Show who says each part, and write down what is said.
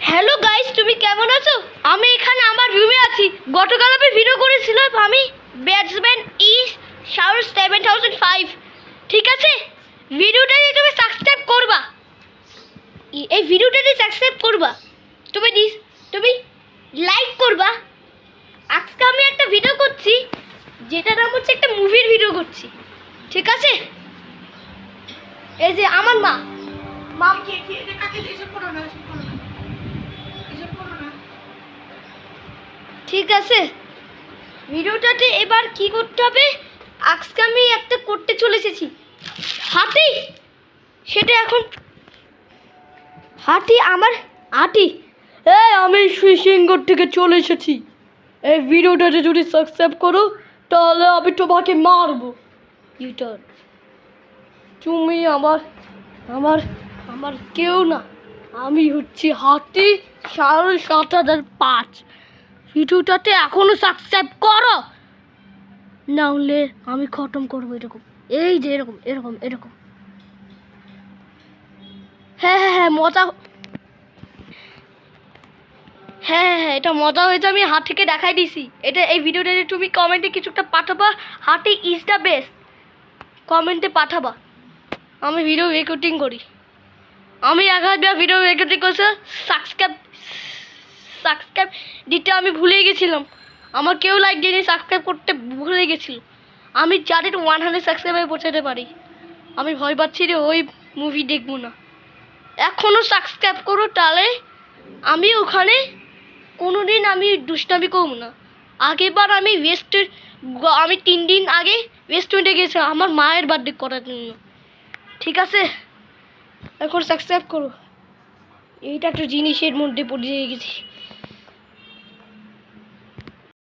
Speaker 1: Hello guys, তুমি কেমন আছো? আমি এখানে আমার রুমে আছি। গতকাল আমি ভিডিও করেছিলাম, আমি ব্যাটসম্যান ইজ শাওর 7005। ঠিক আছে, ভিডিওটাকে তুমি সাবস্ক্রাইব করবা, এই ভিডিওটাকে সাবস্ক্রাইব করবা, তুমি লাইক করবা। আজকে আমি একটা ভিডিও করছি, যেটা নাম হচ্ছে একটা মুভির ভিডিও করছি। ঠিক আছে, এই যে আমার মা ঠিক আছে, ভিডিওটাতে এবার কি করতে হবে? আজকে আমি একটা করতে চলে এসেছি হাতি। সেটা এখন হাতি। এই আমি শ্রীসিংহর থেকে চলে এসেছি। এই ভিডিওটাতে যদি সাবস্ক্রাইব করো তাহলে আমি তোমাকে মারবো। ইউটার্ন, তুমি আমার আমার আমার কেউ না। আমি হচ্ছি হাতি 7,500। ভিডিওটাতে এখনো সাবস্ক্রাইব করো, না হলে আমি খতম করবো। এরকম, এই যে এরকম এরকম এরকম। হ্যাঁ মজা। হ্যাঁ এটা মজা হয়েছে। আমি হাতিকে দেখাই দিছি। এই ভিডিওটাতে তুমি কমেন্টে কিছু একটা পাঠাবা, হাতি ইজ দ্য বেস্ট কমেন্টে পাঠাবা। আমি ভিডিও রেকর্ডিং করি। আমি 1000 ভিডিও রেকর্ডিং করছি। সাবস্ক্রাইব দিতে আমি ভুলে গেছিলাম। আমার কেউ লাইক দিইনি, সাবস্ক্রাইব করতে ভুলে গেছিল। আমি যাদের 100 সাবস্ক্রাইবে পৌঁছাতে পারি। আমি ভয় পাচ্ছি রে, ওই মুভি দেখবো না। এখনও সাবস্ক্রাইব করো, তাহলে আমি ওখানে কোনোদিন আমি দুষ্টামি করবো না। আগেরবার আমি 3 দিন আগে রেস্টুরেন্টে গেছিলাম আমার মায়ের বার্থডে করার জন্য। ঠিক আছে, এখন সাবস্ক্রাইব করো। এইটা একটা জিনিসের মধ্যে পড়ে গেছি।